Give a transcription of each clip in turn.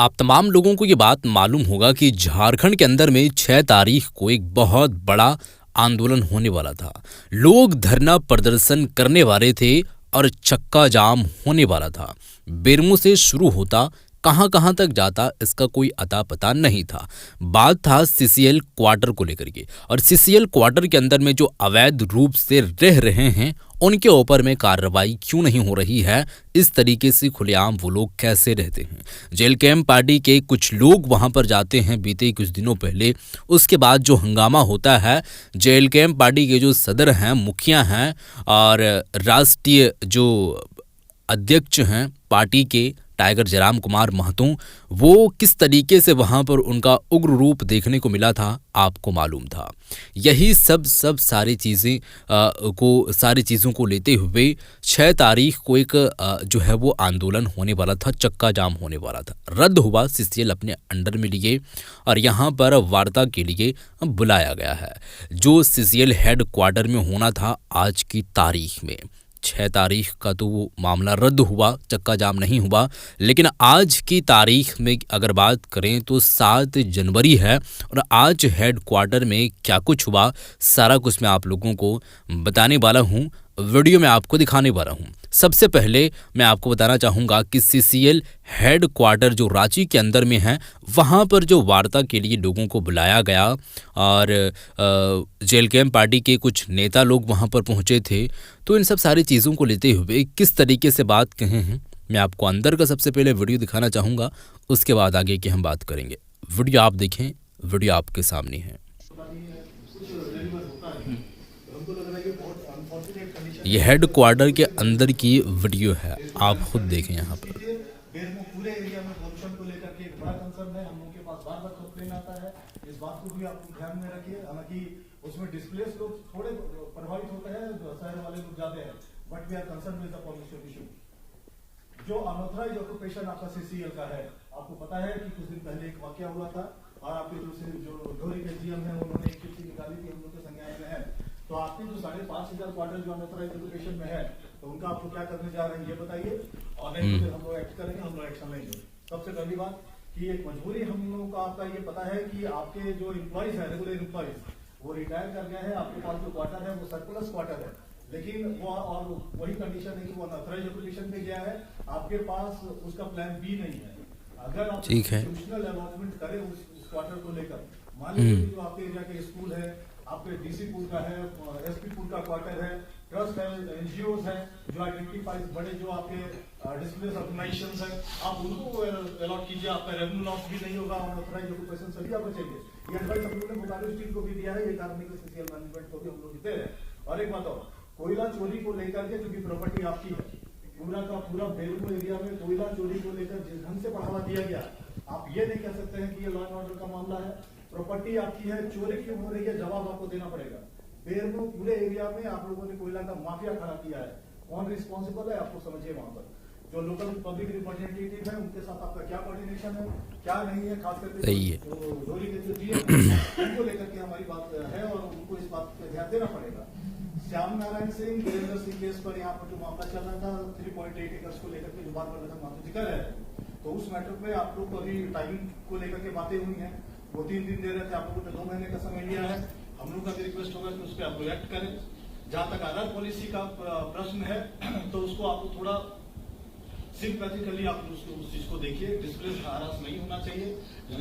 आप तमाम लोगों को ये बात मालूम होगा कि झारखंड के अंदर में 6 तारीख को एक बहुत बड़ा आंदोलन होने वाला था। लोग धरना प्रदर्शन करने वाले थे और चक्का जाम होने वाला था। बेरमो से शुरू होता, कहां कहां तक जाता, इसका कोई अता पता नहीं था। बात था सीसीएल क्वार्टर को लेकर के, और सीसीएल क्वार्टर के अंदर में जो अवैध रूप से रह रहे हैं उनके ऊपर में कार्रवाई क्यों नहीं हो रही है। इस तरीके से खुलेआम वो लोग कैसे रहते हैं। जेल कैंप पार्टी के कुछ लोग वहां पर जाते हैं बीते कुछ दिनों पहले। उसके बाद जो हंगामा होता है, जेल कैंप पार्टी के जो सदर हैं, मुखिया हैं और राष्ट्रीय जो अध्यक्ष हैं पार्टी के टाइगर जयराम कुमार महतो, वो किस तरीके से वहां पर उनका उग्र रूप देखने को मिला था आपको मालूम था। यही सब सारी चीज़ों को लेते हुए 6 तारीख को एक जो है वो आंदोलन होने वाला था, चक्का जाम होने वाला था। रद्द हुआ, सीसीएल अपने अंडर में लिए और यहाँ पर वार्ता के लिए बुलाया गया है, जो सीसीएल हेड क्वार्टर में होना था आज की तारीख में। 6 तारीख का तो वो मामला रद्द हुआ, चक्का जाम नहीं हुआ। लेकिन आज की तारीख में अगर बात करें तो 7 जनवरी है और आज हेड क्वार्टर में क्या कुछ हुआ, सारा कुछ मैं आप लोगों को बताने वाला हूँ, वीडियो में आपको दिखाने वाला हूँ। सबसे पहले मैं आपको बताना चाहूँगा कि सीसीएल हेड क्वार्टर जो रांची के अंदर में है, वहाँ पर जो वार्ता के लिए लोगों को बुलाया गया और जेल कैंप पार्टी के कुछ नेता लोग वहाँ पर पहुँचे थे। तो इन सब सारी चीज़ों को लेते हुए किस तरीके से बात कहे हैं, मैं आपको अंदर का सबसे पहले वीडियो दिखाना चाहूँगा, उसके बाद आगे की हम बात करेंगे। वीडियो आप देखें, वीडियो आपके सामने है। ये हेड क्वार्टर के अंदर की वीडियो है, आप खुद देखें यहाँ पर। पूरे एरिया में प्रदूषण को लेकर के एक बड़ा कंसर्न है, हम लोगों के पास बार-बार कंप्लेन आता है। इस बात को भी आप ध्यान में रखिए। हालांकि उसमें डिस्प्लेस लोग थोड़े प्रभावित होते हैं, शहर वाले लोग ज्यादा हैं, but we are concern with the pollution issue. जो अनऑथराइज्ड ऑक्यूपेशन आपका सीसीएल का है, आपको पता है कि कुछ दिन पहले एक वाकया हुआ था और आपके जो ढोरी के जीएम है उन्होंने एक चिट्ठी निकाली थी, हम लोग के संज्ञान में है। तो आपके जो 5,500 क्वार्टर जो अनऑथराइज्ड ऑक्यूपेशन में है, तो उनका आप लोग क्या करने जा रहे हैं ये बताइए, और नहीं तो हम लोग एक्ट करेंगे, हम लोग एक्शन लेंगे। सबसे पहली बात कि एक मजबूरी हम लोगों का आपका ये पता है कि आपके जो एम्प्लॉइज है, रेगुलर एम्प्लॉइज, वो रिटायर कर गए हैं। आपके पास जो क्वार्टर है वो सर्कुलस क्वार्टर है, लेकिन वो और वही कंडीशन है कि वो अनऑथराइज्ड ऑक्यूपेशन में गया है। आपके पास उसका प्लान बी नहीं है। अगर आप इंस्टीट्यूशनल अलॉटमेंट करें उस क्वार्टर को लेकर, मान लीजिए जो आपके एरिया के स्कूल है, आपके डीसी पुल का है, एसपी पुल का क्वार्टर है, ट्रस्ट है, एनजीओज है, जो आइडेंटिफाइज बड़े जो आपके डिस्प्लेस ऑर्गेनाइजेशंस है, आप उनको अलॉट कीजिए। आपका रेवेन्यू लॉस भी नहीं होगा, अनऑथराइज्ड ऑक्यूपेशन सभी आप बचेंगे। ये एडवाइस हम लोगों ने बोकारो स्टील को भी दिया है, ये कार्बनिक सीसीएल मैनेजमेंट को भी हम लोग दे रहे हैं। और एक बात और, कोयला चोरी को लेकर के, क्योंकि प्रॉपर्टी आपकी है, पूरा का पूरा बेरमो एरिया में कोयला चोरी को लेकर जिस ढंग से बढ़ावा दिया गया, आप ये नहीं कह सकते हैं कि ये लॉ एंड ऑर्डर का मामला है। प्रॉपर्टी आपकी है, चोरी क्यों हो रही है, जवाब आपको देना पड़ेगा। बेरमो पूरे एरिया में आप लोगों ने कोयला का माफिया खड़ा किया है, कौन रिस्पॉन्सिबल है आपको समझिए। वहां पर जो लोकल पब्लिक रिप्रेजेंटेटिव है उनके साथ आपका क्या कोऑर्डिनेशन है, क्या नहीं है, खास करके जो डोरी के जो जीएम उनको लेकर के हमारी बात है और उनको इस बात पर ध्यान देना पड़ेगा। श्याम नारायण सिंह, वीरेंद्र सिंह केस पर यहाँ पर जो मामला चल रहा था 3.8 एकड़ को लेकर के जो बात कर रहा था, मामला जिक्र है, तो उस मैटर पे आप लोग अभी टाइमिंग को लेकर के बातें हुई हैं। वो 3 दिन दे रहे थे, आप लोगों ने 2 महीने का समय लिया है। हम लोग का भी रिक्वेस्ट होगा कि उस पर आप लोग एक्ट करें। जहां तक अलग पॉलिसी का प्रश्न है, तो उसको आप लोग थोड़ा सिंपैथेटिकली आप उस चीज को देखिए। डिस्प्लेस हरास नहीं होना चाहिए।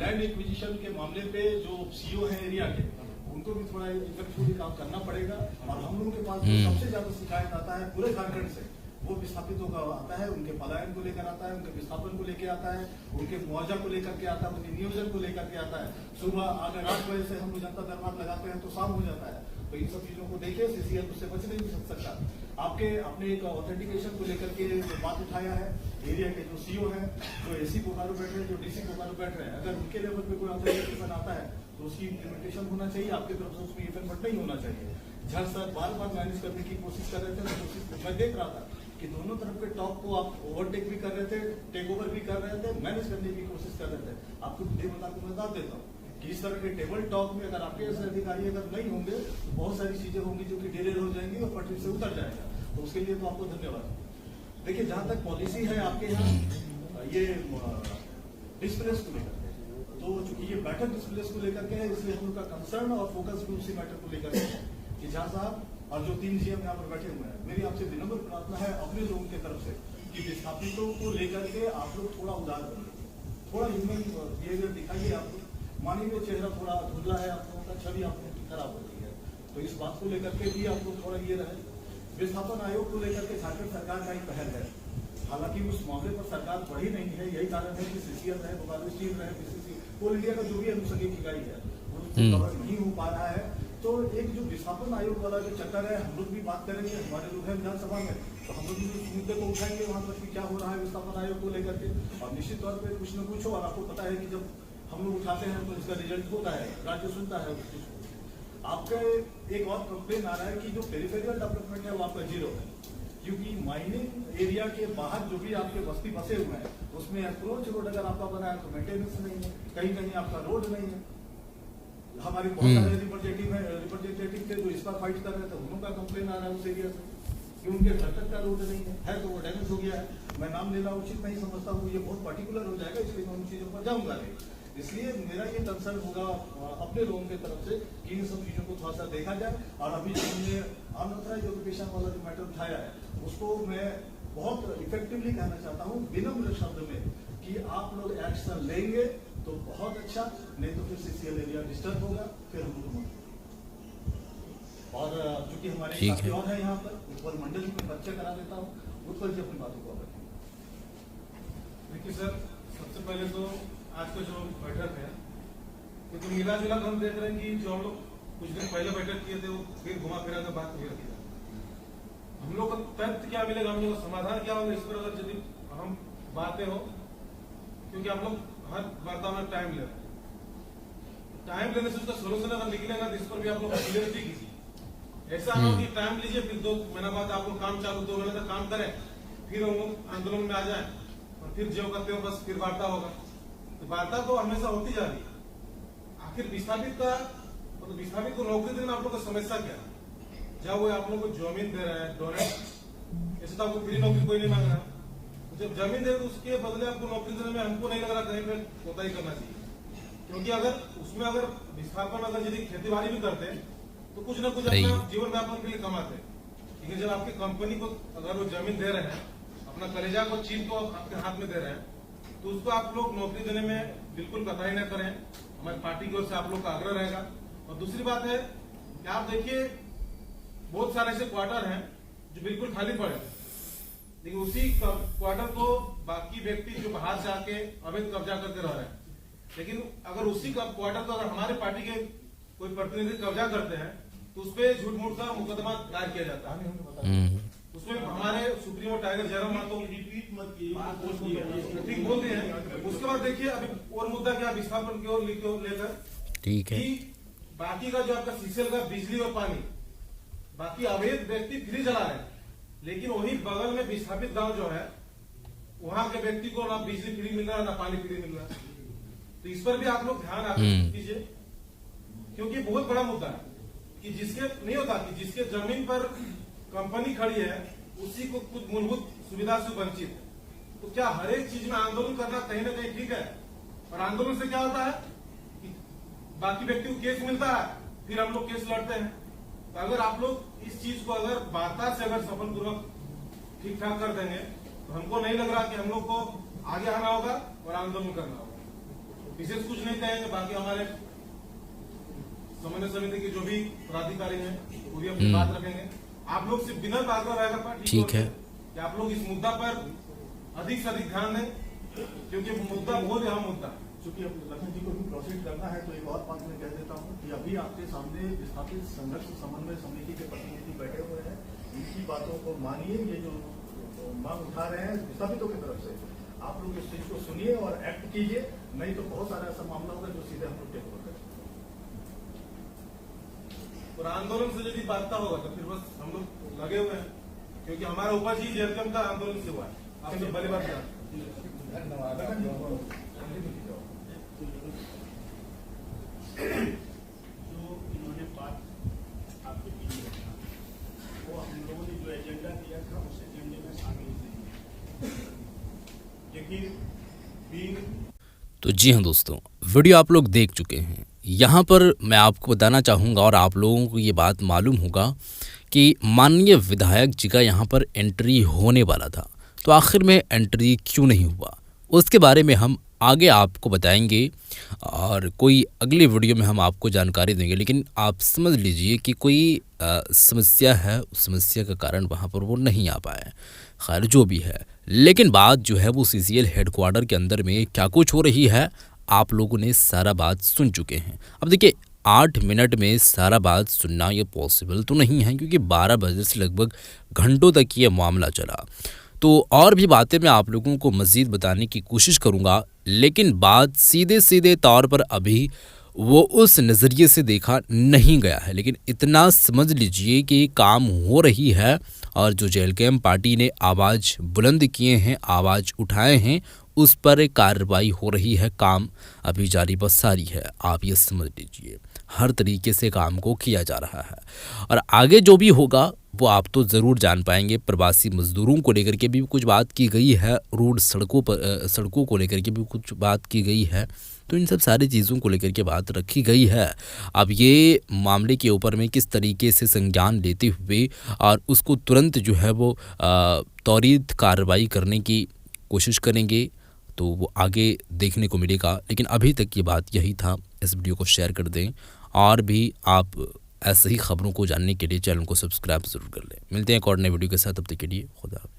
लैंड एक्विजिशन के मामले पे जो सीओ है एरिया के, उनको भी थोड़ा इफेक्टफुली काम करना पड़ेगा। और हम लोगों के पास जो सबसे ज्यादा शिकायत आता है पूरे झारखंड से, वो विस्थापितों का आता है, उनके पलायन को लेकर आता है, उनके विस्थापन को लेकर आता है, उनके मुआवजा को लेकर के आता है, उनके नियोजन को लेकर के आता है। सुबह अगर 8 बजे से हम लोग जनता दरबार लगाते हैं तो शाम हो जाता है। तो इन सब चीजों को देखिए, सीसीएल उससे बच नहीं सकता। आपके अपने एक ऑथेंटिकेशन को लेकर के जो बात उठाया है, एरिया के जो सीओ है, जो एसी बोकारो बैठ रहे हैं, जो डीसी बोकारो बैठ रहे हैं, अगर उनके लेवल पे कोई ऑथेंटिकेशन आता है तो उसकी इम्प्लीमेंटेशन होना चाहिए। आपकी तरफ से उसमें इफेक्ट नहीं होना चाहिए। झर सर बार बार मैनेज करने की कोशिश कर रहे थे, मैं देख रहा था कि दोनों तरफ के टॉप को आप ओवरटेक भी कर रहे थे, टेक ओवर भी कर रहे थे, मैनेज करने की कोशिश कर रहे थे। आपको मैं बता देता हूँ कि इस तरह के टेबल टॉप में अगर आपके ऐसे अधिकारी अगर नहीं होंगे तो बहुत सारी चीजें होंगी जो कि डिले हो जाएंगी और पटरी से उतर जाएगा। तो उसके लिए तो आपको धन्यवाद। देखिए, जहां तक पॉलिसी है आपके यहाँ, ये डिस्प्लेस को लेकर के। तो चूंकि ये बैठक डिस्प्लेस को लेकर के है, इसलिए हम लोग का कंसर्न और फोकस भी उसी मैटर को लेकर के है कि झा साहब और जो 3 GM यहाँ पर बैठे हुए हैं, मेरी आपसे विनम्र प्रार्थना है अपने लोगों की तरफ से कि विस्थापितों को लेकर के आप लोग थोड़ा उदार बनिए, थोड़ा ह्यूमन बिहेवियर दिखाइए। आप लोग मानवीय चेहरा थोड़ा धुंधला है, आप लोगों का छवि आप लोगों की खराब हो रही है, तो इस बात को लेकर के भी आप लोग थोड़ा ये रहे। विस्थापन आयोग को लेकर के झारखंड सरकार का एक पहल है, हालांकि उस मामले पर सरकार बढ़ी नहीं है। यही कारण है कि CCL रहे, मोबाइल स्टील रहे, PCC कोल इंडिया का जो भी अनुसंधान इकाई है वो कवर नहीं हो पा रहा है। तो एक जो विस्थापन आयोग वाला जो चक्कर है, हम लोग भी बात करेंगे, हमारे लोग हैं विधानसभा में, तो हम लोग भी उस मुद्दे को उठाएंगे वहां पर कि क्या हो रहा है विस्थापन आयोग को लेकर के। और निश्चित तौर पर कुछ न कुछ हो, और आपको पता है कि जब हम लोग उठाते हैं तो इसका रिजल्ट होता है, राज्य सुनता है उस चीज को। आपका एक और कंप्लेन आ रहा है कि जो पेरिफेरियल डेवलपमेंट है वो आपका 0 है, क्योंकि माइनिंग एरिया के बाहर जो भी आपके बस्ती बसे हुए हैं उसमें अप्रोच रोड अगर आपका बना है तो मेंटेनेंस नहीं है, कहीं कहीं आपका रोड नहीं है। हमारी बहुत सारे रिप्रेजेंटेटिव थे जो इस पर फाइट कर रहे थे, उनका कंप्लेन आ रहा है उस एरिया से कि उनके घर तक का रोड नहीं है तो वो डैमेज हो गया है। मैं नाम लेना उचित नहीं समझता हूँ, ये बहुत पर्टिकुलर हो जाएगा, इसलिए मैं उन चीजों पर जाऊंगा नहीं। इसलिए मेरा ये कंसर्न होगा अपने लोगों की तरफ से कि इन सब चीजों को थोड़ा सा देखा जाए। और अभी जो हमने अनऑथराइज्ड ऑक्यूपेशन वाला जो मैटर उठाया है उसको मैं बहुत इफेक्टिवली कहना चाहता हूँ विनम्र शब्द में कि आप लोग एक्शन लेंगे तो बहुत अच्छा, नहीं तो फिर CCL एरिया डिस्टर्ब होगा, फिर हम लोग। और चूंकि हमारे साथी और है यहाँ पर उत्पल मंडल में परिचय करा देता हूँ, उत्पल जी अपनी बातों को रखें। देखिए सर, सबसे पहले तो आज का जो बैठक है तो मिला जुला हम देख रहे हैं कि जो हम लोग कुछ दिन पहले बैठक किए थे वो फिर घुमा फिरा कर बात नहीं रखी। हम लोग को तथ्य क्या मिलेगा, हम लोग का समाधान क्या होगा इस पर अगर यदि हम बातें हो, क्योंकि हम लोग हर वार्ता में टाइम ले रहे हैं, टाइम लेने से उसका सोल्यूशन अगर निकलेगा तो इस पर भी आप लोग क्लियरिटी कीजिए। ऐसा ना हो कि टाइम लीजिए फिर 2 महीना बाद आप लोग काम चालू 2 महीने तक काम करें, फिर हम लोग आंदोलन में आ जाए और फिर जो करते हो बस फिर वार्ता होगा। तो वार्ता तो हमेशा होती जा रही है। आखिर विस्थापित का मतलब विस्थापित को नौकरी देना आप लोग का समस्या क्या है? जब वो आप लोग को जमीन दे रहा है डोनेट, ऐसे तो आपको फ्री नौकरी कोई नहीं मांग रहा। जब जमीन दे तो उसके बदले आपको नौकरी देने में हमको नहीं लग रहा कहीं पे कोताही करना चाहिए, क्योंकि अगर उसमें अगर विस्थापन अगर यदि खेती बाड़ी भी करते तो कुछ न कुछ अपना जीवन व्यापन के लिए कमाते। लेकिन जब आपकी कंपनी को अगर वो जमीन दे रहे हैं, अपना कलेजा को चीन को आपके हाथ में दे रहे हैं, तो उसको आप लोग नौकरी देने में बिल्कुल कतराई न करें। हमारी पार्टी की ओर से आप लोग का आग्रह रहेगा। और दूसरी बात है कि आप देखिए बहुत सारे ऐसे क्वार्टर हैं जो बिल्कुल खाली पड़े हैं, लेकिन उसी क्वार्टर को बाकी व्यक्ति जो बाहर से आके अवैध कब्जा करके रह रहे हैं। लेकिन अगर उसी क्वार्टर को अगर हमारे पार्टी के कोई प्रतिनिधि कब्जा करते हैं तो उस पर झूठ मूठ का मुकदमा दायर किया जाता है। उसमें हमारे supremo Tiger Jairam Mahto repeat मत कीजिए, ठीक बोलते हैं। उसके बाद देखिए अभी और मुद्दा क्या विस्थापन की ओर लेकर, ठीक है, बाकी का जो आपका CCL का बिजली और पानी, बाकी अवैध व्यक्ति फ्री चला रहे हैं, लेकिन वही बगल में विस्थापित गांव जो है वहां के व्यक्ति को ना बिजली फ्री मिल रहा है ना पानी फ्री मिल रहा है। तो इस पर भी आप लोग ध्यान आकर्षित कीजिए, क्योंकि बहुत बड़ा मुद्दा है कि जिसके नहीं होता कि जिसके जमीन पर कंपनी खड़ी है उसी को कुछ मूलभूत सुविधा से वंचित है। तो क्या हर एक चीज में आंदोलन करना कहीं ना कहीं ठीक है? और आंदोलन से क्या होता है कि बाकी व्यक्ति को केस मिलता है, फिर हम लोग केस लड़ते हैं। तो अगर आप लोग इस चीज को अगर वार्ता से अगर सफलपूर्वक ठीक ठाक कर देंगे तो हमको नहीं लग रहा कि हम लोग को आगे आना होगा और आंदोलन करना होगा। विशेष कुछ नहीं कहेंगे, बाकी हमारे समन्वय समिति के जो भी पदाधिकारी हैं वो भी अपनी बात रखेंगे। आप लोग से विनम्र आग्रह रहेगा पार्टी को कि आप लोग इस मुद्दा पर अधिक से अधिक ध्यान दें, क्योंकि मुद्दा बहुत अहम मुद्दा। चूंकि अब लखन जी को भी प्रोसीड करना है तो एक और बात मैं कह देता हूँ कि अभी आपके सामने विस्थापित संघर्ष समन्वय समिति के प्रतिनिधि बैठे हुए हैं, इनकी बातों को मानिए। ये जो मांग उठा रहे हैं विस्थापितों की तरफ से, आप लोग इस चीज को सुनिए और एक्ट कीजिए, नहीं तो बहुत सारा ऐसा मामला होगा जो सीधे हम लोग टेक ओवर करेंगे। और आंदोलन से यदि वार्ता होगा तो फिर बस हम लोग लगे हुए हैं, क्योंकि हमारा उपज ही जेलकम का आंदोलन से हुआ है। आपसे बड़ी बात धन्यवाद। जो इन्होंने बात आपके बीच में रखा, वो हम लोगों ने जो एजेंडा दिया था उस एजेंडे में शामिल नहीं है। लेकिन तो जी हाँ दोस्तों, वीडियो आप लोग देख चुके हैं। यहाँ पर मैं आपको बताना चाहूँगा और आप लोगों को ये बात मालूम होगा कि माननीय विधायक जी का यहाँ पर एंट्री होने वाला था, तो आखिर में एंट्री क्यों नहीं हुआ, उसके बारे में हम आगे आपको बताएंगे और कोई अगली वीडियो में हम आपको जानकारी देंगे। लेकिन आप समझ लीजिए कि कोई समस्या है, उस समस्या का कारण वहाँ पर वो नहीं आ पाए। खैर जो भी है, लेकिन बात जो है वो CCL हेडक्वार्टर के अंदर में क्या कुछ हो रही है, आप लोगों ने सारा बात सुन चुके हैं। अब देखिए 8 मिनट में सारा बात सुनना ये पॉसिबल तो नहीं है, क्योंकि 12 बजे से लगभग घंटों तक ये मामला चला। तो और भी बातें मैं आप लोगों को मज़ीद बताने की कोशिश करूंगा, लेकिन बात सीधे सीधे तौर पर अभी वो उस नज़रिए से देखा नहीं गया है। लेकिन इतना समझ लीजिए कि काम हो रही है और जो JLKM पार्टी ने आवाज़ बुलंद किए हैं, आवाज़ उठाए हैं, उस पर कार्रवाई हो रही है। काम अभी जारी व सारी है, आप ये समझ लीजिए। हर तरीके से काम को किया जा रहा है और आगे जो भी होगा वो आप तो ज़रूर जान पाएंगे। प्रवासी मज़दूरों को लेकर के भी कुछ बात की गई है, रोड सड़कों को लेकर के भी कुछ बात की गई है। तो इन सब सारी चीज़ों को लेकर के बात रखी गई है। अब ये मामले के ऊपर में किस तरीके से संज्ञान लेते हुए और उसको तुरंत जो है वो त्वरित कार्रवाई करने की कोशिश करेंगे, तो वो आगे देखने को मिलेगा। लेकिन अभी तक ये बात यही था। इस वीडियो को शेयर कर दें और भी आप ऐसे ही खबरों को जानने के लिए चैनल को सब्सक्राइब ज़रूर कर लें। मिलते हैं एक और नए वीडियो के साथ, तब तक के लिए खुदा हाफ़िज़।